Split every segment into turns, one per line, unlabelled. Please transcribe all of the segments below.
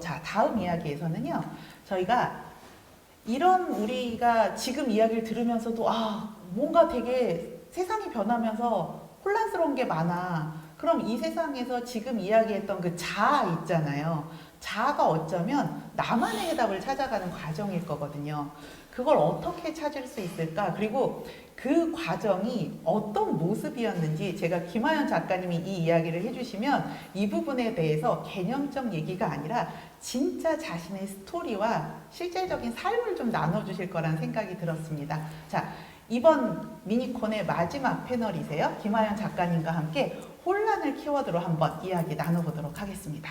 자, 다음 이야기에서는요, 저희가 우리가 지금 이야기를 들으면서도 뭔가 되게 세상이 변하면서 혼란스러운 게 많아. 그럼 이 세상에서 지금 이야기했던 그 자아 있잖아요. 자아가 어쩌면 나만의 해답을 찾아가는 과정일 거거든요. 그걸 어떻게 찾을 수 있을까? 그리고 그 과정이 어떤 모습이었는지 제가 김하연 작가님이 이 이야기를 해주시면 이 부분에 대해서 개념적 얘기가 아니라 진짜 자신의 스토리와 실질적인 삶을 좀 나눠주실 거란 생각이 들었습니다. 자, 이번 미니콘의 마지막 패널이세요. 김하연 작가님과 함께 혼란을 키워드로 한번 이야기 나눠보도록 하겠습니다.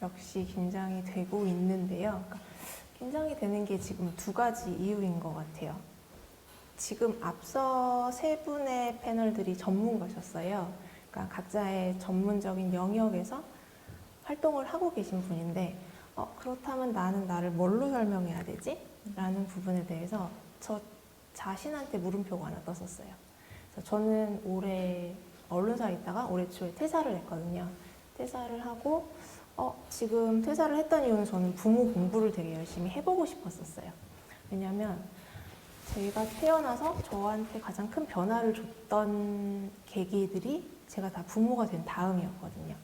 역시 긴장이 되고 있는데요. 그러니까 긴장이 되는 게 지금 두 가지 이유인 것 같아요. 지금 앞서 세 분의 패널들이 전문가셨어요. 그러니까 각자의 전문적인 영역에서 활동을 하고 계신 분인데 그렇다면 나는 나를 뭘로 설명해야 되지? 라는 부분에 대해서 저 자신한테 물음표가 하나 떴었어요. 그래서 저는 올해 언론사에 있다가 올해 초에 퇴사를 했거든요. 퇴사를 하고 지금 퇴사를 했던 이유는 저는 부모 공부를 되게 열심히 해보고 싶었었어요. 왜냐하면 제가 태어나서 저한테 가장 큰 변화를 줬던 계기들이 제가 다 부모가 된 다음이었거든요.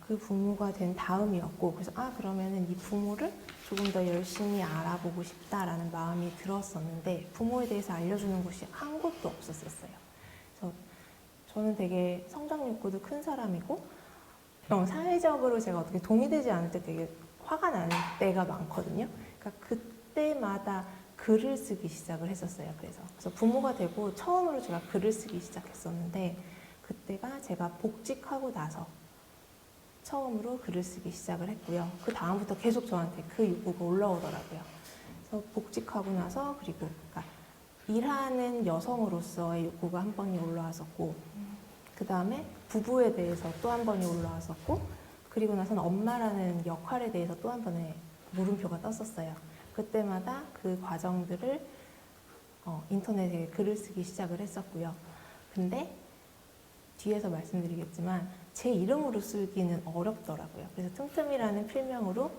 그 부모가 된 다음이었고, 그래서 그러면은 이 부모를 조금 더 열심히 알아보고 싶다라는 마음이 들었었는데 부모에 대해서 알려주는 곳이 한 곳도 없었었어요. 그래서 저는 되게 성장 욕구도 큰 사람이고 사회적으로 제가 어떻게 동의되지 않을 때 되게 화가 나는 때가 많거든요. 그러니까 그때마다 글을 쓰기 시작을 했었어요. 그래서 부모가 되고 처음으로 제가 글을 쓰기 시작했었는데 그때가 제가 복직하고 나서 처음으로 글을 쓰기 시작을 했고요. 그 다음부터 계속 저한테 그 욕구가 올라오더라고요. 그래서 복직하고 나서 그리고 그러니까 일하는 여성으로서의 욕구가 한 번이 올라왔었고 그 다음에 부부에 대해서 또 한 번이 올라왔었고 그리고 나서는 엄마라는 역할에 대해서 또 한 번의 물음표가 떴었어요. 그때마다 그 과정들을 인터넷에 글을 쓰기 시작을 했었고요. 근데 뒤에서 말씀드리겠지만 제 이름으로 쓰기는 어렵더라고요. 그래서 틈틈이라는 필명으로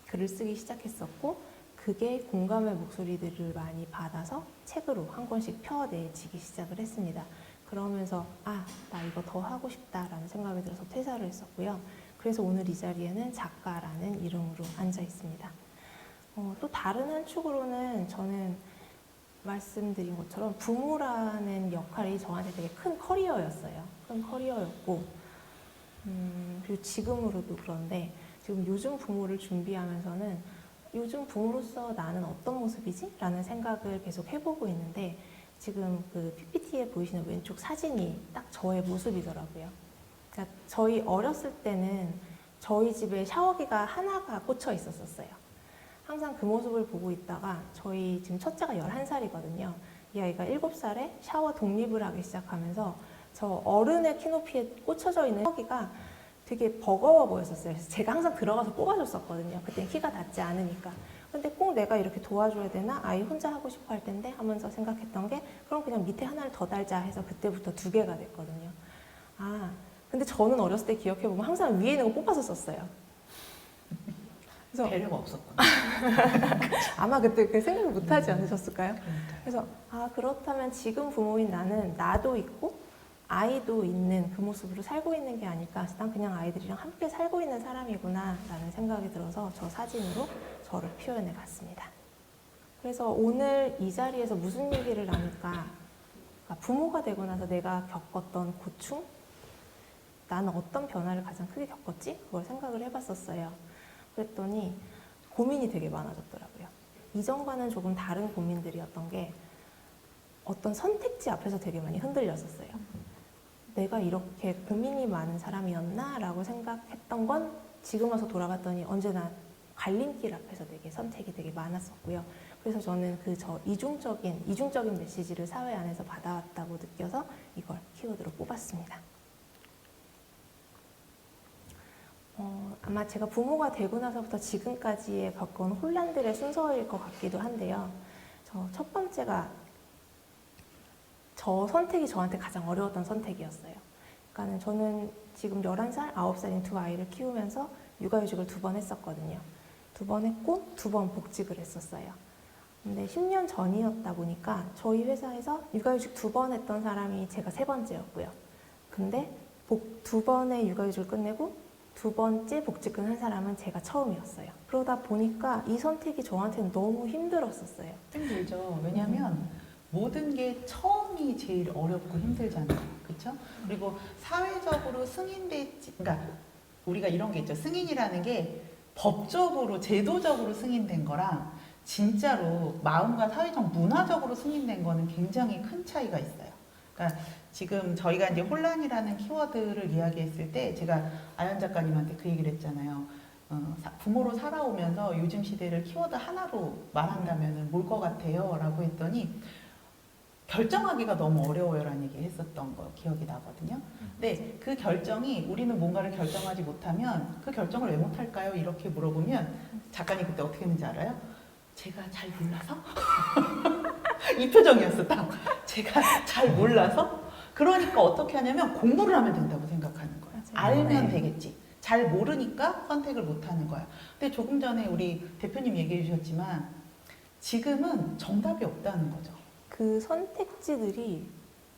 글을 쓰기 시작했었고 그게 공감의 목소리들을 많이 받아서 책으로 한 권씩 펴내지기 시작을 했습니다. 그러면서 나 이거 더 하고 싶다라는 생각이 들어서 퇴사를 했었고요. 그래서 오늘 이 자리에는 작가라는 이름으로 앉아 있습니다. 또 다른 한 축으로는 저는 말씀드린 것처럼 부모라는 역할이 저한테 되게 큰 커리어였어요. 큰 커리어였고 그리고 지금으로도 그런데 지금 요즘 부모를 준비하면서는 요즘 부모로서 나는 어떤 모습이지? 라는 생각을 계속 해보고 있는데 지금 그 PPT에 보이시는 왼쪽 사진이 딱 저의 모습이더라고요. 그러니까 저희 어렸을 때는 저희 집에 샤워기가 하나가 꽂혀 있었어요. 항상 그 모습을 보고 있다가 저희 지금 첫째가 11살이거든요. 이 아이가 7살에 샤워 독립을 하기 시작하면서 저 어른의 키높이에 꽂혀져 있는 샤워기가 되게 버거워 보였었어요. 그래서 제가 항상 들어가서 뽑아줬었거든요. 그때 키가 닿지 않으니까. 근데 꼭 내가 이렇게 도와줘야 되나? 아이 혼자 하고 싶어 할 텐데 하면서 생각했던 게 그럼 그냥 밑에 하나를 더 달자 해서 그때부터 2개가 됐거든요. 근데 저는 어렸을 때 기억해보면 항상 위에 있는 거 뽑아서 썼어요. 그래서
배려가 없었구나.
아마 그때 그 생각을 못하지 않으셨을까요? 그래서 그렇다면 지금 부모인 나는 나도 있고 아이도 있는 그 모습으로 살고 있는 게 아닐까. 그래서 난 그냥 아이들이랑 함께 살고 있는 사람이구나 라는 생각이 들어서 저 사진으로 저를 표현해 봤습니다. 그래서 오늘 이 자리에서 무슨 얘기를 나눌까? 그러니까 부모가 되고 나서 내가 겪었던 고충? 나는 어떤 변화를 가장 크게 겪었지? 그걸 생각을 해봤었어요. 그랬더니 고민이 되게 많아졌더라고요. 이전과는 조금 다른 고민들이었던 게 어떤 선택지 앞에서 되게 많이 흔들렸었어요. 내가 이렇게 고민이 많은 사람이었나? 라고 생각했던 건 지금 와서 돌아봤더니 언제나 갈림길 앞에서 되게 선택이 되게 많았었고요. 그래서 저는 저 이중적인 메시지를 사회 안에서 받아왔다고 느껴서 이걸 키워드로 뽑았습니다. 아마 제가 부모가 되고 나서부터 지금까지의 겪은 혼란들의 순서일 것 같기도 한데요. 첫 번째가 저 선택이 저한테 가장 어려웠던 선택이었어요. 그러니까 저는 지금 11살, 9살인 두 아이를 키우면서 육아휴직을 2번 했었거든요. 2번 했고 2번 복직을 했었어요. 근데 10년 전이었다 보니까 저희 회사에서 육아휴직 2번 했던 사람이 제가 3번째였고요. 근데 2번의 육아휴직을 끝내고 2번째 복직을 한 사람은 제가 처음이었어요. 그러다 보니까 이 선택이 저한테는 너무 힘들었었어요.
힘들죠. 왜냐하면 모든 게 처음이 제일 어렵고 힘들잖아요. 그렇죠? 그리고 사회적으로 승인됐지, 그러니까 우리가 이런 게 있죠. 승인이라는 게 법적으로 제도적으로 승인된 거랑 진짜로 마음과 사회적 문화적으로 승인된 거는 굉장히 큰 차이가 있어요. 그러니까 지금 저희가 이제 혼란이라는 키워드를 이야기했을 때 제가 아연 작가님한테 그 얘기를 했잖아요. 부모로 살아오면서 요즘 시대를 키워드 하나로 말한다면 뭘 것 같아요? 라고 했더니 결정하기가 너무 어려워요라는 얘기를 했었던 거 기억이 나거든요. 근데 그 결정이 우리는 뭔가를 결정하지 못하면 그 결정을 왜 못할까요? 이렇게 물어보면 작가님 그때 어떻게 했는지 알아요? 제가 잘 몰라서? 이 표정이었어 딱. 제가 잘 몰라서? 그러니까 어떻게 하냐면 공부를 하면 된다고 생각하는 거예요.
맞아요.
알면
네.
되겠지. 잘 모르니까 선택을 못하는 거야. 근데 조금 전에 우리 대표님 얘기해 주셨지만 지금은 정답이 없다는 거죠.
그 선택지들이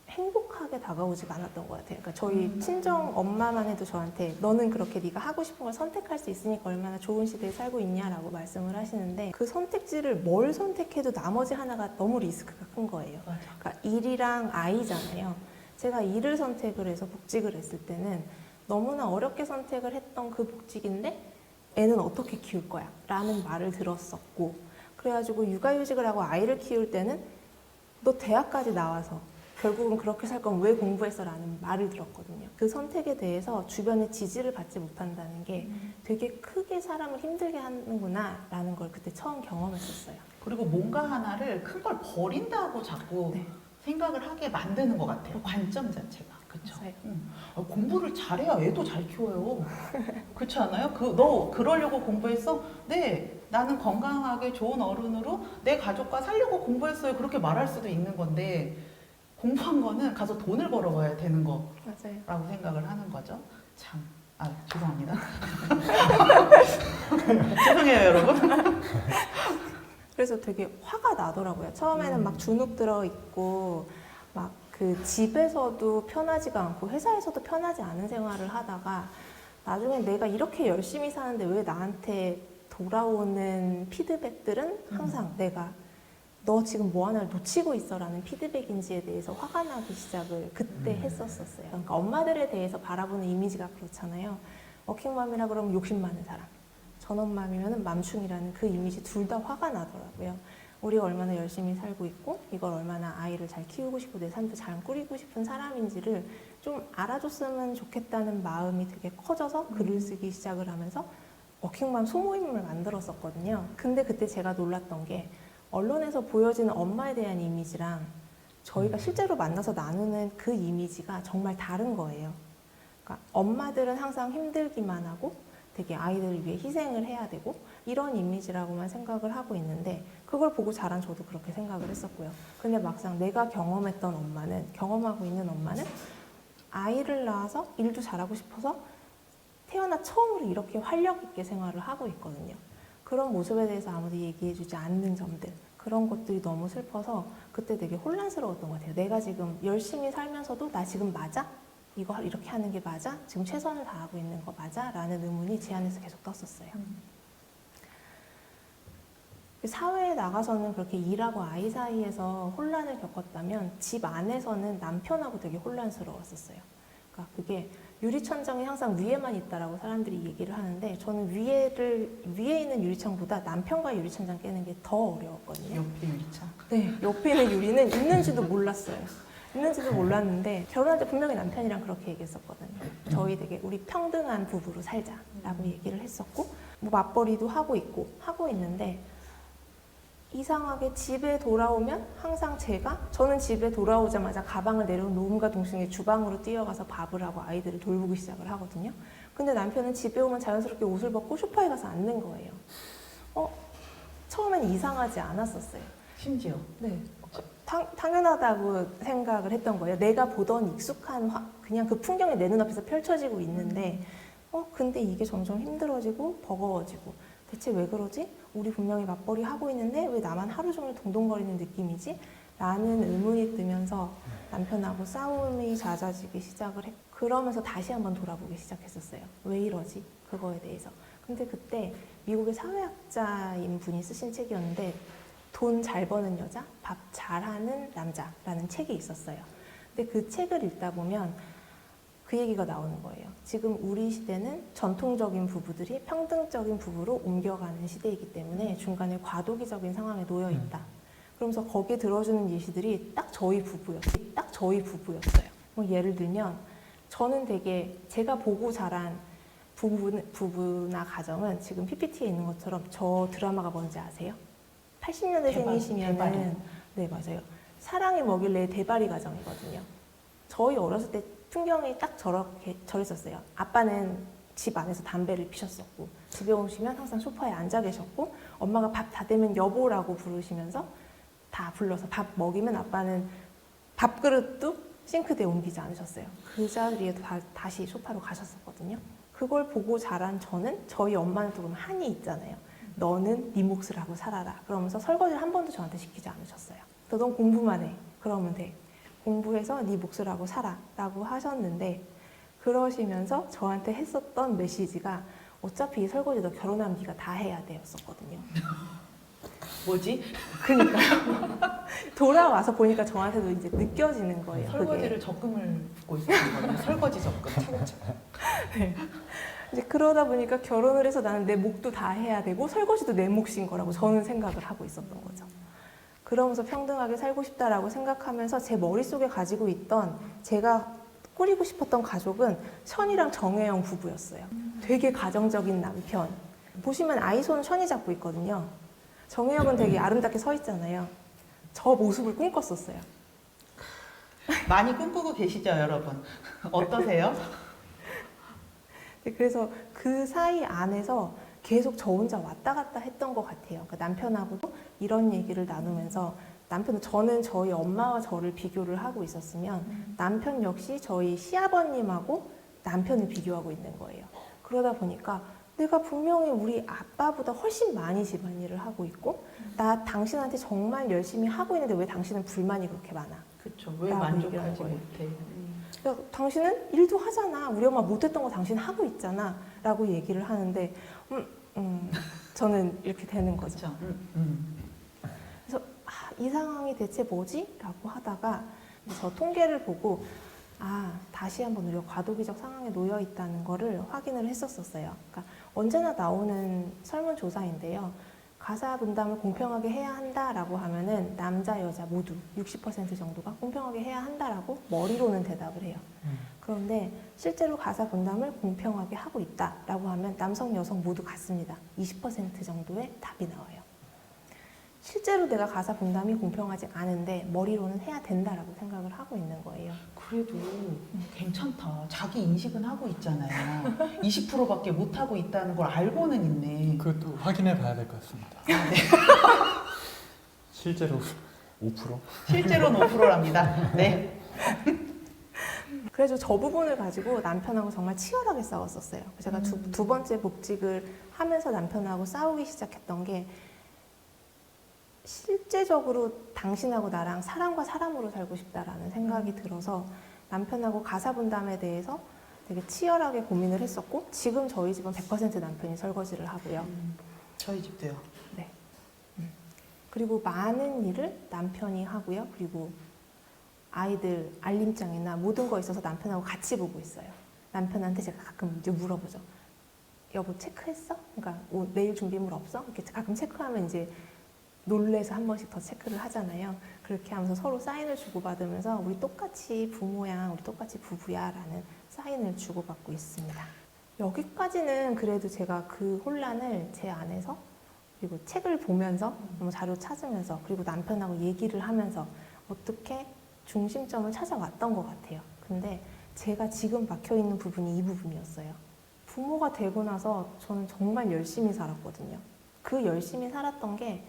행복하게 다가오지가 않았던 것 같아요. 그러니까 저희 친정 엄마만 해도 저한테 너는 그렇게 네가 하고 싶은 걸 선택할 수 있으니까 얼마나 좋은 시대에 살고 있냐라고 말씀을 하시는데 그 선택지를 뭘 선택해도 나머지 하나가 너무 리스크가 큰 거예요.
맞아.
그러니까 일이랑 아이잖아요. 제가 일을 선택을 해서 복직을 했을 때는 너무나 어렵게 선택을 했던 그 복직인데 애는 어떻게 키울 거야? 라는 말을 들었었고 그래가지고 육아휴직을 하고 아이를 키울 때는 너 대학까지 나와서 결국은 그렇게 살 거면 왜 공부했어? 라는 말을 들었거든요. 그 선택에 대해서 주변의 지지를 받지 못한다는 게 되게 크게 사람을 힘들게 하는구나 라는 걸 그때 처음 경험했었어요.
그리고 뭔가 하나를 큰 걸 버린다고 자꾸
네.
생각을 하게 만드는 것 같아요. 관점 자체가. 그렇죠.
맞아요.
공부를 잘해야 애도 잘 키워요. 그렇지 않아요? 너 그러려고 공부했어? 네. 나는 건강하게 좋은 어른으로 내 가족과 살려고 공부했어요. 그렇게 말할 수도 있는 건데 공부한 거는 가서 돈을 벌어와야 되는
맞아요.
거라고 생각을 하는 거죠. 참. 죄송합니다. 죄송해요, 여러분.
그래서 되게 화가 나더라고요. 처음에는 막 주눅 들어 있고 막 그 집에서도 편하지가 않고 회사에서도 편하지 않은 생활을 하다가 나중에 내가 이렇게 열심히 사는데 왜 나한테 돌아오는 피드백들은 항상 내가 너 지금 뭐 하나를 놓치고 있어라는 피드백인지에 대해서 화가 나기 시작을 그때 했었어요. 그러니까 엄마들에 대해서 바라보는 이미지가 그렇잖아요. 워킹맘이라 그러면 욕심 많은 사람. 전업맘이면 맘충이라는 그 이미지 둘 다 화가 나더라고요. 우리가 얼마나 열심히 살고 있고 이걸 얼마나 아이를 잘 키우고 싶고 내 삶도 잘 꾸리고 싶은 사람인지를 좀 알아줬으면 좋겠다는 마음이 되게 커져서 글을 쓰기 시작을 하면서 워킹맘 소모임을 만들었었거든요. 근데 그때 제가 놀랐던 게 언론에서 보여지는 엄마에 대한 이미지랑 저희가 실제로 만나서 나누는 그 이미지가 정말 다른 거예요. 그러니까 엄마들은 항상 힘들기만 하고 되게 아이들을 위해 희생을 해야 되고 이런 이미지라고만 생각을 하고 있는데 그걸 보고 자란 저도 그렇게 생각을 했었고요. 근데 막상 내가 경험하고 있는 엄마는 아이를 낳아서 일도 잘하고 싶어서 태어나 처음으로 이렇게 활력 있게 생활을 하고 있거든요. 그런 모습에 대해서 아무도 얘기해주지 않는 점들 그런 것들이 너무 슬퍼서 그때 되게 혼란스러웠던 것 같아요. 내가 지금 열심히 살면서도 나 지금 맞아? 이거 이렇게 하는 게 맞아? 지금 최선을 다하고 있는 거 맞아? 라는 의문이 제 안에서 계속 떴었어요. 사회에 나가서는 그렇게 일하고 아이 사이에서 혼란을 겪었다면 집 안에서는 남편하고 되게 혼란스러웠었어요. 그러니까 그게 유리천장이 항상 위에만 있다라고 사람들이 얘기를 하는데 저는 위에 있는 유리창보다 남편과 유리천장 깨는 게 더 어려웠거든요.
옆에 유리창.
네, 옆에 있는 유리는 있는지도 몰랐어요. 있는지도 몰랐는데 결혼할 때 분명히 남편이랑 그렇게 얘기했었거든요. 저희 되게 우리 평등한 부부로 살자라고 얘기를 했었고 뭐 맞벌이도 하고 있는데 이상하게 집에 돌아오면 항상 저는 집에 돌아오자마자 가방을 내려놓음과 동시에 주방으로 뛰어가서 밥을 하고 아이들을 돌보기 시작을 하거든요. 근데 남편은 집에 오면 자연스럽게 옷을 벗고 소파에 가서 앉는 거예요. 처음엔 이상하지 않았었어요.
심지어.
네. 당연하다고 생각을 했던 거예요. 내가 보던 익숙한 그냥 그 풍경이 내 눈앞에서 펼쳐지고 있는데 근데 이게 점점 힘들어지고 버거워지고 대체 왜 그러지? 우리 분명히 맞벌이 하고 있는데 왜 나만 하루 종일 동동거리는 느낌이지? 라는 의문이 뜨면서 남편하고 싸움이 잦아지기 시작을 했고 그러면서 다시 한번 돌아보기 시작했었어요. 왜 이러지? 그거에 대해서. 근데 그때 미국의 사회학자인 분이 쓰신 책이었는데 돈 잘 버는 여자, 밥 잘하는 남자라는 책이 있었어요. 근데 그 책을 읽다 보면 그 얘기가 나오는 거예요. 지금 우리 시대는 전통적인 부부들이 평등적인 부부로 옮겨가는 시대이기 때문에 중간에 과도기적인 상황에 놓여 있다. 그러면서 거기에 들어주는 예시들이 딱 저희 부부였어요. 뭐 예를 들면 저는 되게 제가 보고 자란 부부나 가정은 지금 PPT에 있는 것처럼 저 드라마가 뭔지 아세요? 80년대생이시면은 네 맞아요. 사랑이 뭐길래 대바리 가정이거든요. 저희 어렸을 때 풍경이 딱 저랬었어요. 아빠는 집 안에서 담배를 피셨었고 집에 오시면 항상 소파에 앉아 계셨고 엄마가 밥 다 되면 여보라고 부르시면서 다 불러서 밥 먹이면 아빠는 밥그릇도 싱크대에 옮기지 않으셨어요. 그 자리에 다시 소파로 가셨었거든요. 그걸 보고 자란 저는 저희 엄마는 또 그럼 한이 있잖아요. 너는 네 몫을 하고 살아라. 그러면서 설거지를 한 번도 저한테 시키지 않으셨어요. 넌 공부만 해. 그러면 돼. 공부해서 네 몫을 하고 살아. 라고 하셨는데 그러시면서 저한테 했었던 메시지가 어차피 이 설거지 너 결혼하면 네가 다 해야 돼 였었거든요.
뭐지?
그러니까요. 돌아와서 보니까 저한테도 이제 느껴지는 거예요.
설거지를 적금을 붓고 있었던 거예요. 설거지 적금 차곡차곡.
네. 이제 그러다 보니까 결혼을 해서 나는 내 몫도 다 해야 되고 설거지도 내 몫인 거라고 저는 생각을 하고 있었던 거죠. 그러면서 평등하게 살고 싶다라고 생각하면서 제 머릿속에 가지고 있던 제가 꾸리고 싶었던 가족은 션이랑 정혜영 부부였어요. 되게 가정적인 남편. 보시면 아이 손 션이 잡고 있거든요. 정혜영은 되게 아름답게 서 있잖아요. 저 모습을 꿈꿨었어요.
많이 꿈꾸고 계시죠, 여러분? 어떠세요?
그래서 그 사이 안에서 계속 저 혼자 왔다 갔다 했던 것 같아요. 그러니까 남편하고도 이런 얘기를 나누면서 저는 저희 엄마와 저를 비교를 하고 있었으면 남편 역시 저희 시아버님하고 남편을 비교하고 있는 거예요. 그러다 보니까 내가 분명히 우리 아빠보다 훨씬 많이 집안일을 하고 있고 나 당신한테 정말 열심히 하고 있는데 왜 당신은 불만이 그렇게 많아?
그렇죠. 왜
라고
만족하지
얘기하는 거예요.
못해?
야, 당신은 일도 하잖아. 우리 엄마 못했던 거 당신 하고 있잖아. 라고 얘기를 하는데 저는 이렇게 되는 거죠.
그렇죠.
그래서 이 상황이 대체 뭐지? 라고 하다가 저 통계를 보고 다시 한번 우리가 과도기적 상황에 놓여 있다는 거를 확인을 했었어요. 그러니까 언제나 나오는 설문조사인데요. 가사 분담을 공평하게 해야 한다라고 하면은 남자, 여자 모두 60% 정도가 공평하게 해야 한다라고 머리로는 대답을 해요. 그런데 실제로 가사 분담을 공평하게 하고 있다라고 하면 남성, 여성 모두 같습니다. 20% 정도의 답이 나와요. 실제로 내가 가사 분담이 공평하지 않은데 머리로는 해야 된다라고 생각을 하고 있는 거예요.
그래도 괜찮다. 자기 인식은 하고 있잖아요. 20%밖에 못 하고 있다는 걸 알고는 있네.
그것도 확인해 봐야 될 것 같습니다.
네.
실제로 5%?
실제로는 5%랍니다. 네.
그래서 저 부분을 가지고 남편하고 정말 치열하게 싸웠었어요. 제가 두 번째 복직을 하면서 남편하고 싸우기 시작했던 게 실제적으로 당신하고 나랑 사람과 사람으로 살고 싶다라는 생각이 들어서 남편하고 가사 분담에 대해서 되게 치열하게 고민을 했었고 지금 저희 집은 100% 남편이 설거지를 하고요.
저희 집도요.
네. 그리고 많은 일을 남편이 하고요. 그리고 아이들 알림장이나 모든 거에 있어서 남편하고 같이 보고 있어요. 남편한테 제가 가끔 이제 물어보죠. 여보 체크했어? 그러니까 내일 준비물 없어? 이렇게 가끔 체크하면 이제 놀래서 한 번씩 더 체크를 하잖아요. 그렇게 하면서 서로 사인을 주고받으면서 우리 똑같이 부모야, 우리 똑같이 부부야 라는 사인을 주고받고 있습니다. 여기까지는 그래도 제가 그 혼란을 제 안에서 그리고 책을 보면서 자료 찾으면서 그리고 남편하고 얘기를 하면서 어떻게 중심점을 찾아왔던 것 같아요. 근데 제가 지금 막혀있는 부분이 이 부분이었어요. 부모가 되고 나서 저는 정말 열심히 살았거든요. 그 열심히 살았던 게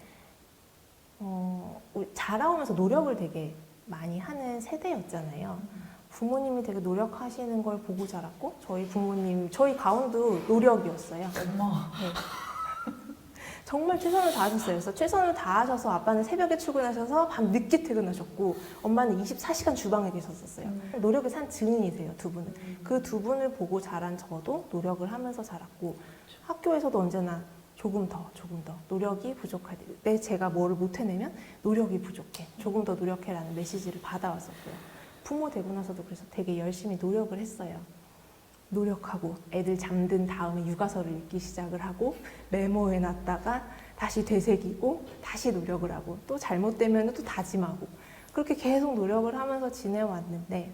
우리 자라오면서 노력을 되게 많이 하는 세대였잖아요. 부모님이 되게 노력하시는 걸 보고 자랐고 저희 부모님, 저희 가운도 노력이었어요.
어머.
네. 정말 최선을 다하셨어요. 그래서 최선을 다하셔서 아빠는 새벽에 출근하셔서 밤 늦게 퇴근하셨고 엄마는 24시간 주방에 계셨었어요. 노력을 산 증인이세요, 두 분은. 그 두 분을 보고 자란 저도 노력을 하면서 자랐고 학교에서도 언제나 조금 더 노력이 부족할 때 제가 뭐를 못 해내면 노력이 부족해. 조금 더 노력해라는 메시지를 받아왔었고요. 부모 되고 나서도 그래서 되게 열심히 노력을 했어요. 노력하고 애들 잠든 다음에 육아서를 읽기 시작을 하고 메모해 놨다가 다시 되새기고 다시 노력을 하고 또 잘못되면 또 다짐하고 그렇게 계속 노력을 하면서 지내왔는데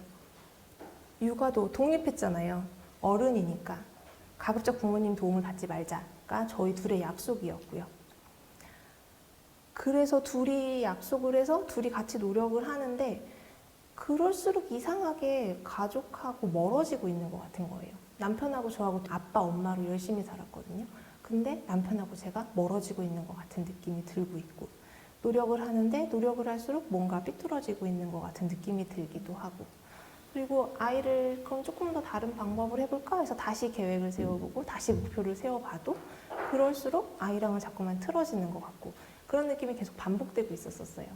육아도 독립했잖아요. 어른이니까 가급적 부모님 도움을 받지 말자가 저희 둘의 약속이었고요. 그래서 둘이 약속을 해서 둘이 같이 노력을 하는데 그럴수록 이상하게 가족하고 멀어지고 있는 것 같은 거예요. 남편하고 저하고 아빠, 엄마로 열심히 살았거든요. 근데 남편하고 제가 멀어지고 있는 것 같은 느낌이 들고 있고 노력을 하는데 노력을 할수록 뭔가 삐뚤어지고 있는 것 같은 느낌이 들기도 하고 그리고 아이를 그럼 조금 더 다른 방법을 해볼까 해서 다시 계획을 세워보고 다시 목표를 세워봐도 그럴수록 아이랑은 자꾸만 틀어지는 것 같고 그런 느낌이 계속 반복되고 있었어요.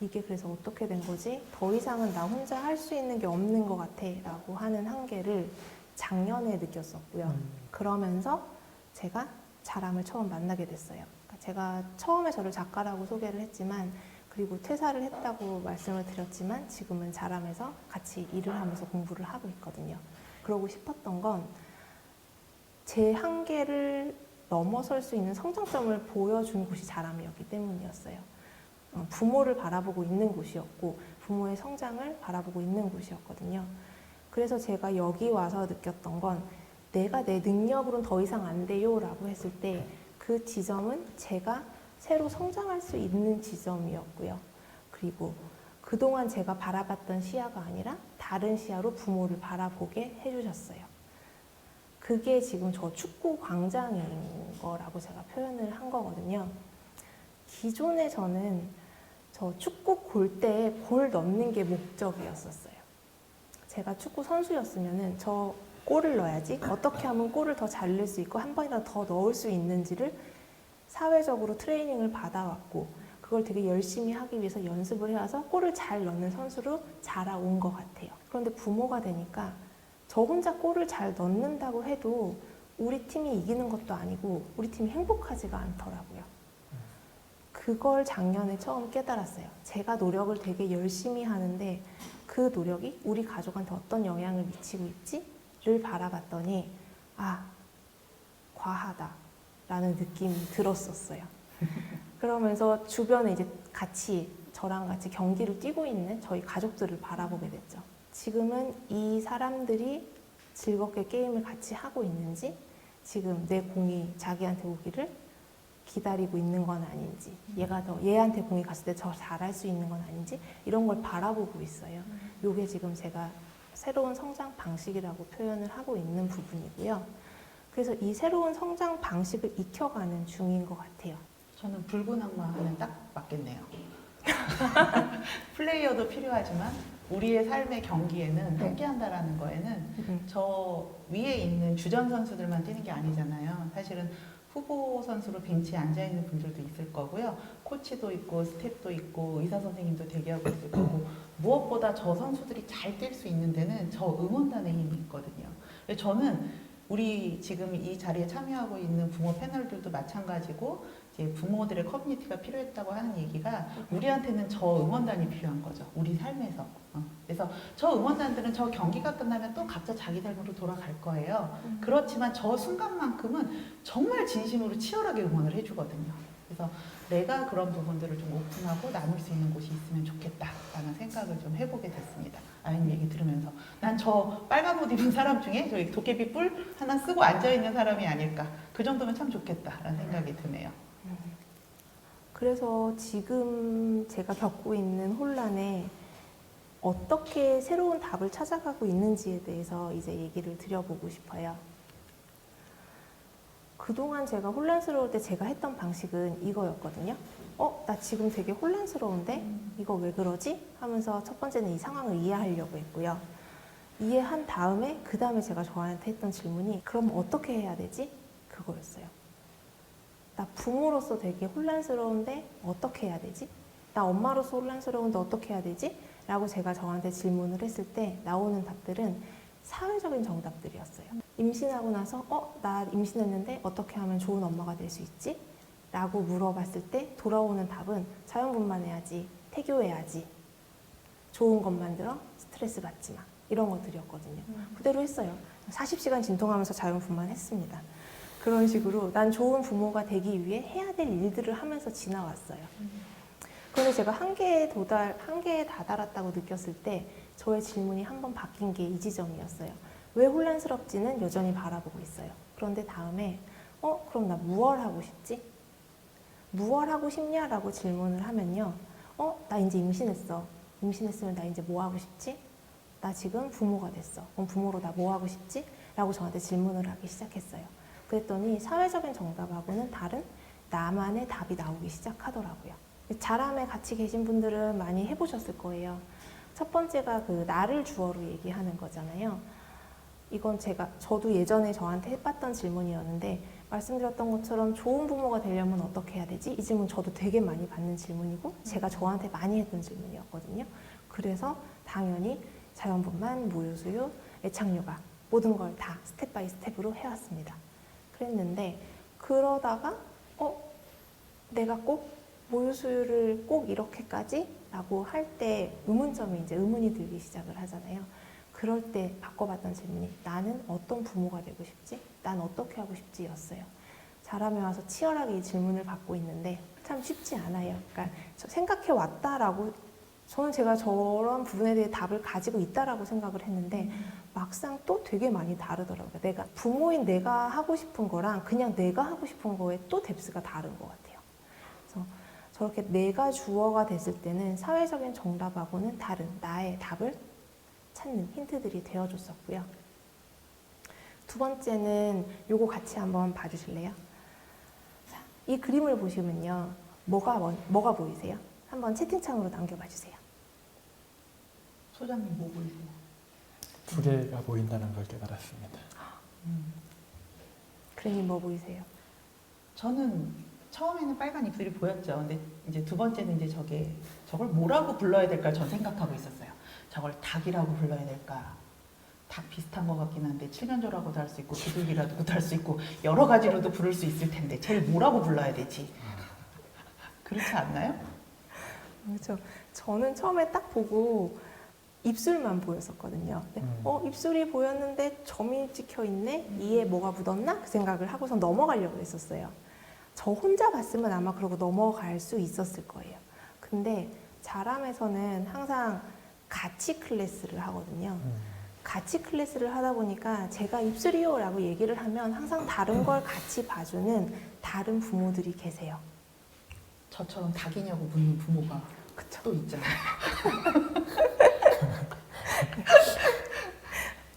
이게 그래서 어떻게 된 거지? 더 이상은 나 혼자 할 수 있는 게 없는 것 같아 라고 하는 한계를 작년에 느꼈었고요. 그러면서 제가 자람을 처음 만나게 됐어요. 그러니까 제가 처음에 저를 작가라고 소개를 했지만 그리고 퇴사를 했다고 말씀을 드렸지만 지금은 자람에서 같이 일을 하면서 공부를 하고 있거든요. 그러고 싶었던 건 제 한계를 넘어설 수 있는 성장점을 보여준 곳이 자람이었기 때문이었어요. 부모를 바라보고 있는 곳이었고 부모의 성장을 바라보고 있는 곳이었거든요. 그래서 제가 여기 와서 느꼈던 건 내가 내 능력으로는 더 이상 안 돼요 라고 했을 때 그 지점은 제가 새로 성장할 수 있는 지점이었고요. 그리고 그동안 제가 바라봤던 시야가 아니라 다른 시야로 부모를 바라보게 해주셨어요. 그게 지금 저 축구 광장인 거라고 제가 표현을 한 거거든요. 기존에 저는 저 축구 골대에 골 넣는 게 목적이었었어요. 제가 축구 선수였으면은 저 골을 넣어야지 어떻게 하면 골을 더 잘 넣을 수 있고 한 번이라도 더 넣을 수 있는지를 사회적으로 트레이닝을 받아왔고 그걸 되게 열심히 하기 위해서 연습을 해와서 골을 잘 넣는 선수로 자라온 것 같아요. 그런데 부모가 되니까 저 혼자 골을 잘 넣는다고 해도 우리 팀이 이기는 것도 아니고 우리 팀이 행복하지가 않더라고요. 그걸 작년에 처음 깨달았어요. 제가 노력을 되게 열심히 하는데 그 노력이 우리 가족한테 어떤 영향을 미치고 있지를 바라봤더니 아, 과하다라는 느낌이 들었었어요. 그러면서 주변에 이제 같이 저랑 같이 경기를 뛰고 있는 저희 가족들을 바라보게 됐죠. 지금은 이 사람들이 즐겁게 게임을 같이 하고 있는지 지금 내 공이 자기한테 오기를 기다리고 있는 건 아닌지 얘가 더 얘한테 공이 갔을 때 더 잘할 수 있는 건 아닌지 이런 걸 바라보고 있어요. 이게 지금 제가 새로운 성장 방식이라고 표현을 하고 있는 부분이고요. 그래서 이 새로운 성장 방식을 익혀가는 중인 것 같아요.
저는 붉은 악마는 딱 맞겠네요. 플레이어도 필요하지만 우리의 삶의 경기에는 함께한다라는 거에는 저 위에 있는 주전 선수들만 뛰는 게 아니잖아요. 사실은 후보 선수로 벤치에 앉아있는 분들도 있을 거고요. 코치도 있고 스태프도 있고 의사 선생님도 대기하고 있을 거고 무엇보다 저 선수들이 잘 뛸 수 있는 데는 저 응원단의 힘이 있거든요. 저는 우리 지금 이 자리에 참여하고 있는 부모 패널들도 마찬가지고 이제 부모들의 커뮤니티가 필요했다고 하는 얘기가 우리한테는 저 응원단이 필요한 거죠. 우리 삶에서. 그래서 저 응원단들은 저 경기가 끝나면 또 각자 자기 삶으로 돌아갈 거예요. 그렇지만 저 순간만큼은 정말 진심으로 치열하게 응원을 해주거든요. 그래서 내가 그런 부분들을 좀 오픈하고 나눌 수 있는 곳이 있으면 좋겠다라는 생각을 좀 해보게 됐습니다. 아이님 얘기 들으면서 난 저 빨간 옷 입은 사람 중에 저기 도깨비 뿔 하나 쓰고 앉아있는 사람이 아닐까. 그 정도면 참 좋겠다라는 생각이 드네요.
그래서 지금 제가 겪고 있는 혼란에 어떻게 새로운 답을 찾아가고 있는지에 대해서 이제 얘기를 드려보고 싶어요. 그동안 제가 혼란스러울 때 제가 했던 방식은 이거였거든요. 나 지금 되게 혼란스러운데? 이거 왜 그러지? 하면서 첫 번째는 이 상황을 이해하려고 했고요. 이해한 다음에 그 다음에 제가 저한테 했던 질문이 그럼 어떻게 해야 되지? 그거였어요. 나 부모로서 되게 혼란스러운데 어떻게 해야 되지? 나 엄마로서 혼란스러운데 어떻게 해야 되지? 라고 제가 저한테 질문을 했을 때 나오는 답들은 사회적인 정답들이었어요. 임신하고 나서 나 임신했는데 어떻게 하면 좋은 엄마가 될 수 있지? 라고 물어봤을 때 돌아오는 답은 자연분만해야지, 태교해야지, 좋은 것만 들어, 스트레스 받지 마, 이런 것들이었거든요. 그대로 했어요. 40시간 진통하면서 자연분만했습니다. 그런 식으로 난 좋은 부모가 되기 위해 해야 될 일들을 하면서 지나왔어요. 그런데 제가 한계에 다다랐다고 느꼈을 때 저의 질문이 한 번 바뀐 게 이 지점이었어요. 왜 혼란스럽지는 여전히 바라보고 있어요. 그런데 다음에 그럼 나 무얼 하고 싶지? 무얼 하고 싶냐라고 질문을 하면요. 나 이제 임신했어. 임신했으면 나 이제 뭐 하고 싶지? 나 지금 부모가 됐어. 그럼 부모로 나 뭐 하고 싶지? 라고 저한테 질문을 하기 시작했어요. 그랬더니 사회적인 정답하고는 다른 나만의 답이 나오기 시작하더라고요. 자람에 같이 계신 분들은 많이 해보셨을 거예요. 첫 번째가 그 나를 주어로 얘기하는 거잖아요. 이건 저도 예전에 저한테 해봤던 질문이었는데 말씀드렸던 것처럼 좋은 부모가 되려면 어떻게 해야 되지? 이 질문 저도 되게 많이 받는 질문이고 제가 저한테 많이 했던 질문이었거든요. 그래서 당연히 자연분만, 모유수유, 애착육아 모든 걸 다 스텝 바이 스텝으로 해왔습니다. 그랬는데 그러다가 내가 꼭 모유수유를 꼭 이렇게까지? 라고 할 때 의문이 들기 시작을 하잖아요. 그럴 때 바꿔봤던 질문이 나는 어떤 부모가 되고 싶지? 난 어떻게 하고 싶지? 였어요. 자람에 와서 치열하게 이 질문을 받고 있는데 참 쉽지 않아요. 그러니까 생각해 왔다라고 저는 제가 저런 부분에 대해 답을 가지고 있다라고 생각을 했는데 막상 또 되게 많이 다르더라고요. 부모인 내가 하고 싶은 거랑 그냥 내가 하고 싶은 거에 또 뎁스가 다른 것 같아요. 그래서 저렇게 내가 주어가 됐을 때는 사회적인 정답하고는 다른 나의 답을 찾는 힌트들이 되어줬었고요. 두 번째는 요거 같이 한번 봐주실래요? 자, 이 그림을 보시면요. 뭐가 보이세요? 한번 채팅창으로 남겨봐 주세요.
소장님 뭐 보이세요?
두 개가 보인다는 걸 깨달았습니다.
그림이 뭐 보이세요?
저는 처음에는 빨간 입술이 보였죠. 근데 이제 두 번째는 이제 저걸 뭐라고 불러야 될까 전 생각하고 있었어요. 저걸 닭이라고 불러야 될까? 닭 비슷한 것 같긴 한데 칠면조라고도 할 수 있고 비둘기라고도 할 수 있고 여러 가지로도 부를 수 있을 텐데 제일 뭐라고 불러야 되지? 그렇지 않나요?
그렇죠. 저는 처음에 딱 보고 입술만 보였었거든요. 입술이 보였는데 점이 찍혀 있네? 이에 뭐가 묻었나? 그 생각을 하고서 넘어가려고 했었어요. 저 혼자 봤으면 아마 그러고 넘어갈 수 있었을 거예요. 근데 자람에서는 항상 같이 클래스를 하거든요. 같이 클래스를 하다 보니까 제가 입술이요 라고 얘기를 하면 항상 다른 걸 같이 봐주는 다른 부모들이 계세요.
저처럼 닭이냐고 묻는 부모가
그쵸?
또 있잖아요.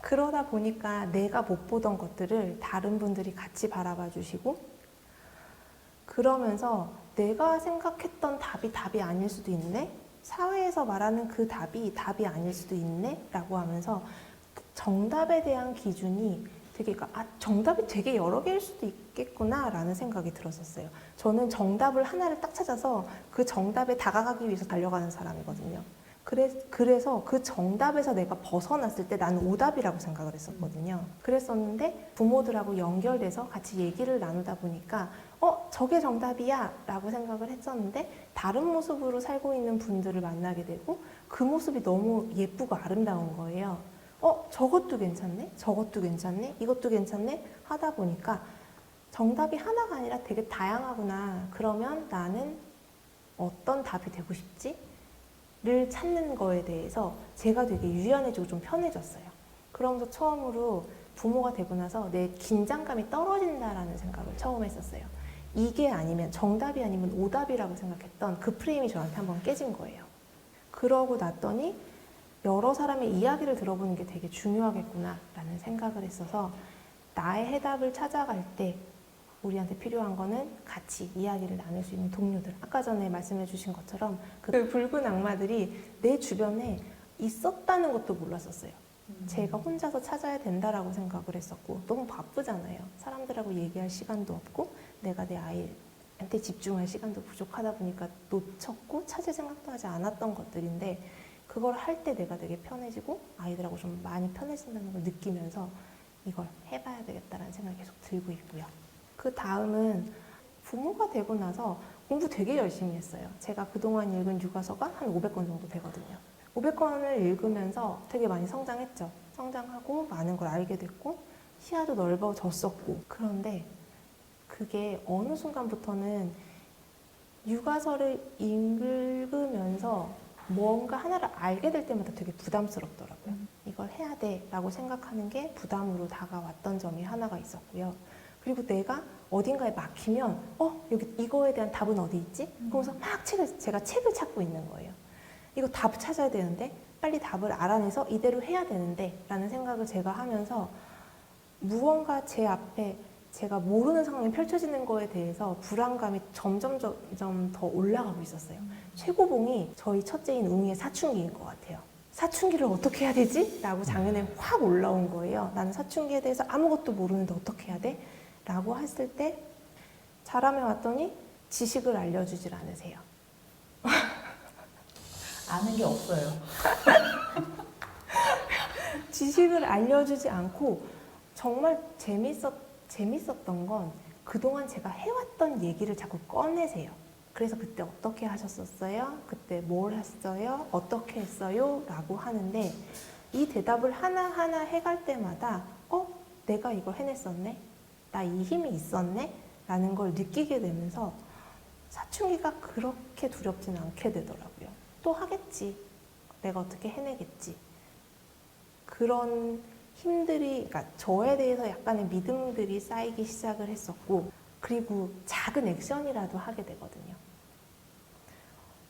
그러다 보니까 내가 못 보던 것들을 다른 분들이 같이 바라봐 주시고 그러면서 내가 생각했던 답이 아닐 수도 있네? 사회에서 말하는 그 답이 아닐 수도 있네? 라고 하면서 정답에 대한 기준이 정답이 되게 여러 개일 수도 있겠구나 라는 생각이 들었었어요. 저는 정답을 하나를 딱 찾아서 그 정답에 다가가기 위해서 달려가는 사람이거든요. 그래서 그 정답에서 내가 벗어났을 때 나는 오답이라고 생각을 했었거든요. 그랬었는데 부모들하고 연결돼서 같이 얘기를 나누다 보니까 저게 정답이야 라고 생각을 했었는데 다른 모습으로 살고 있는 분들을 만나게 되고 그 모습이 너무 예쁘고 아름다운 거예요. 저것도 괜찮네? 저것도 괜찮네? 이것도 괜찮네? 하다 보니까 정답이 하나가 아니라 되게 다양하구나. 그러면 나는 어떤 답이 되고 싶지? 를 찾는 거에 대해서 제가 되게 유연해지고 좀 편해졌어요. 그러면서 처음으로 부모가 되고 나서 내 긴장감이 떨어진다라는 생각을 처음 했었어요. 이게 아니면 정답이 아니면 오답이라고 생각했던 그 프레임이 저한테 한번 깨진 거예요. 그러고 났더니 여러 사람의 이야기를 들어보는 게 되게 중요하겠구나라는 생각을 했어서 나의 해답을 찾아갈 때 우리한테 필요한 거는 같이 이야기를 나눌 수 있는 동료들. 아까 전에 말씀해 주신 것처럼 그 붉은 악마들이 내 주변에 있었다는 것도 몰랐었어요. 제가 혼자서 찾아야 된다라고 생각을 했었고, 너무 바쁘잖아요. 사람들하고 얘기할 시간도 없고 내가 내 아이한테 집중할 시간도 부족하다 보니까 놓쳤고 찾을 생각도 하지 않았던 것들인데, 그걸 할 때 내가 되게 편해지고 아이들하고 좀 많이 편해진다는 걸 느끼면서 이걸 해봐야 되겠다라는 생각이 계속 들고 있고요. 그 다음은 부모가 되고 나서 공부 되게 열심히 했어요. 제가 그동안 읽은 육아서가 한 500권 정도 되거든요. 500권을 읽으면서 되게 많이 성장했죠. 성장하고 많은 걸 알게 됐고 시야도 넓어졌었고, 그런데 그게 어느 순간부터는 육아서를 읽으면서 뭔가 하나를 알게 될 때마다 되게 부담스럽더라고요. 이걸 해야 돼 라고 생각하는 게 부담으로 다가왔던 점이 하나가 있었고요. 그리고 내가 어딘가에 막히면 여기 이거에 대한 답은 어디 있지? 그러면서 막 제가 책을 찾고 있는 거예요. 이거 답 찾아야 되는데, 빨리 답을 알아내서 이대로 해야 되는데 라는 생각을 제가 하면서 무언가 제 앞에 제가 모르는 상황이 펼쳐지는 거에 대해서 불안감이 점점 더 올라가고 있었어요. 최고봉이 저희 첫째인 웅이의 사춘기인 것 같아요. 사춘기를 어떻게 해야 되지? 라고 작년에 확 올라온 거예요. 나는 사춘기에 대해서 아무것도 모르는데 어떻게 해야 돼? 라고 했을 때 자라며 왔더니 지식을 알려주질 않으세요.
아는 게 없어요.
지식을 알려주지 않고 정말 재밌었던 건 그동안 제가 해왔던 얘기를 자꾸 꺼내세요. 그래서 그때 어떻게 하셨었어요? 그때 뭘 했어요? 어떻게 했어요? 라고 하는데 이 대답을 하나하나 해갈 때마다 내가 이걸 해냈었네? 나 이 힘이 있었네? 라는 걸 느끼게 되면서 사춘기가 그렇게 두렵진 않게 되더라고요. 또 하겠지. 내가 어떻게 해내겠지. 그런 힘들이, 그러니까 저에 대해서 약간의 믿음들이 쌓이기 시작을 했었고, 그리고 작은 액션이라도 하게 되거든요.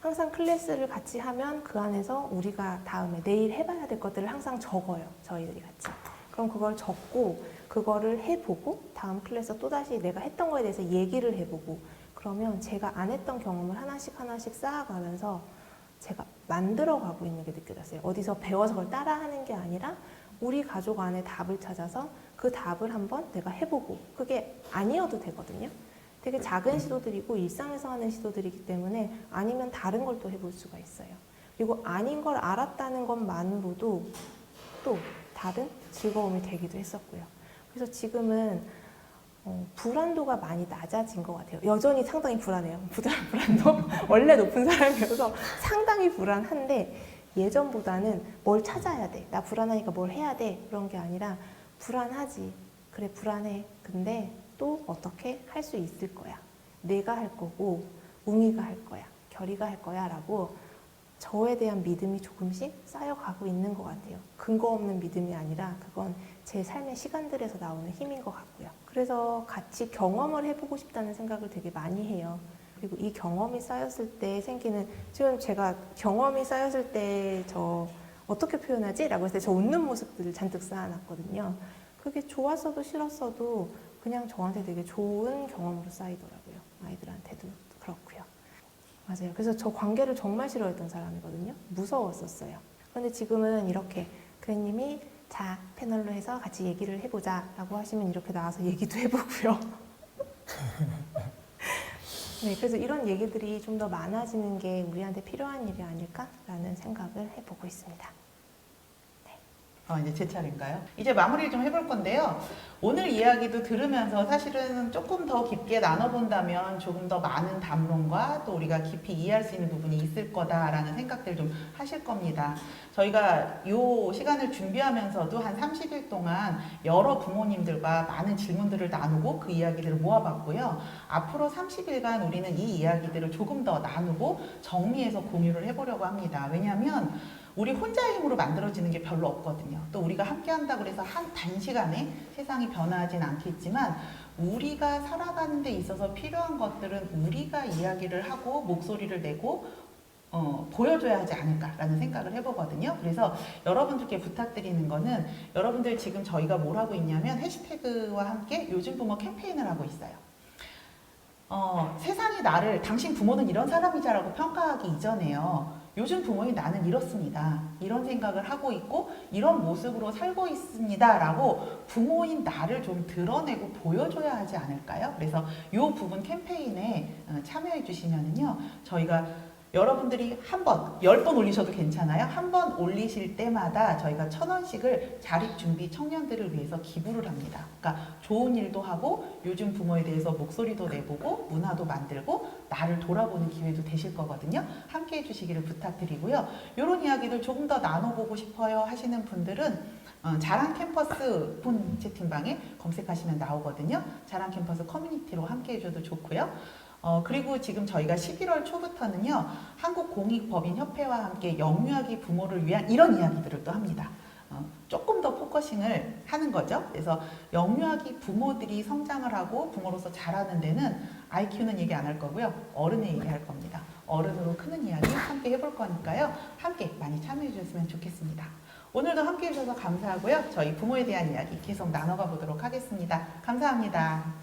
항상 클래스를 같이 하면 그 안에서 우리가 다음에 내일 해봐야 될 것들을 항상 적어요. 저희들이 같이. 그럼 그걸 적고 그거를 해보고 다음 클래스 또다시 내가 했던 거에 대해서 얘기를 해보고, 그러면 제가 안 했던 경험을 하나씩 쌓아가면서 제가 만들어가고 있는 게 느껴졌어요. 어디서 배워서 그걸 따라하는 게 아니라 우리 가족 안에 답을 찾아서 그 답을 한번 내가 해보고, 그게 아니어도 되거든요. 되게 작은 시도들이고 일상에서 하는 시도들이기 때문에 아니면 다른 걸 또 해볼 수가 있어요. 그리고 아닌 걸 알았다는 것만으로도 또 다른 즐거움이 되기도 했었고요. 그래서 지금은 불안도가 많이 낮아진 것 같아요. 여전히 상당히 불안해요. 불안도 원래 높은 사람이어서 상당히 불안한데, 예전보다는 뭘 찾아야 돼, 나 불안하니까 뭘 해야 돼, 그런 게 아니라 불안하지, 그래 불안해, 근데 또 어떻게 할 수 있을 거야, 내가 할 거고 웅이가 할 거야, 결이가 할 거야 라고 저에 대한 믿음이 조금씩 쌓여가고 있는 것 같아요. 근거 없는 믿음이 아니라 그건 제 삶의 시간들에서 나오는 힘인 것 같고요. 그래서 같이 경험을 해보고 싶다는 생각을 되게 많이 해요. 그리고 이 경험이 쌓였을 때 생기는, 지금 제가 경험이 쌓였을 때 저 어떻게 표현하지? 라고 했을 때 저 웃는 모습들을 잔뜩 쌓아놨거든요. 그게 좋았어도 싫었어도 그냥 저한테 되게 좋은 경험으로 쌓이더라고요. 아이들한테도 그렇고요. 맞아요. 그래서 저 관계를 정말 싫어했던 사람이거든요. 무서웠었어요. 그런데 지금은 이렇게 그래님이 자, 패널로 해서 같이 얘기를 해보자 라고 하시면 이렇게 나와서 얘기도 해보고요. 네, 그래서 이런 얘기들이 좀 더 많아지는 게 우리한테 필요한 일이 아닐까라는 생각을 해보고 있습니다.
이제 제 차례인가요? 이제 마무리를 좀 해볼 건데요. 오늘 이야기도 들으면서 사실은 조금 더 깊게 나눠본다면 조금 더 많은 담론과 또 우리가 깊이 이해할 수 있는 부분이 있을 거다라는 생각들 좀 하실 겁니다. 저희가 이 시간을 준비하면서도 한 30일 동안 여러 부모님들과 많은 질문들을 나누고 그 이야기들을 모아봤고요. 앞으로 30일간 우리는 이 이야기들을 조금 더 나누고 정리해서 공유를 해보려고 합니다. 왜냐하면 우리 혼자의 힘으로 만들어지는 게 별로 없거든요. 또 우리가 함께 한다고 해서 한 단시간에 세상이 변화하진 않겠지만, 우리가 살아가는 데 있어서 필요한 것들은 우리가 이야기를 하고 목소리를 내고 보여줘야 하지 않을까라는 생각을 해보거든요. 그래서 여러분들께 부탁드리는 거는, 여러분들 지금 저희가 뭘 하고 있냐면 해시태그와 함께 요즘 부모 캠페인을 하고 있어요. 세상이 나를 당신 부모는 이런 사람이자라고 평가하기 이전에요. 요즘 부모인 나는 이렇습니다. 이런 생각을 하고 있고 이런 모습으로 살고 있습니다. 라고 부모인 나를 좀 드러내고 보여줘야 하지 않을까요? 그래서 이 부분 캠페인에 참여해 주시면은요. 저희가 여러분들이 한 번, 10번 올리셔도 괜찮아요. 한 번 올리실 때마다 저희가 1,000원씩을 자립준비 청년들을 위해서 기부를 합니다. 그러니까 좋은 일도 하고 요즘 부모에 대해서 목소리도 내보고 문화도 만들고 나를 돌아보는 기회도 되실 거거든요. 함께 해주시기를 부탁드리고요. 이런 이야기들 조금 더 나눠보고 싶어요 하시는 분들은 자랑 캠퍼스 본 채팅방에 검색하시면 나오거든요. 자랑 캠퍼스 커뮤니티로 함께 해줘도 좋고요. 그리고 지금 저희가 11월 초부터는요, 한국공익법인협회와 함께 영유아기 부모를 위한 이런 이야기들을 또 합니다. 조금 더 포커싱을 하는 거죠. 그래서 영유아기 부모들이 성장을 하고 부모로서 자라는 데는 아이 키우는 얘기 안 할 거고요. 어른의 얘기 할 겁니다. 어른으로 크는 이야기 함께 해볼 거니까요. 함께 많이 참여해 주셨으면 좋겠습니다. 오늘도 함께 해주셔서 감사하고요. 저희 부모에 대한 이야기 계속 나눠가 보도록 하겠습니다. 감사합니다.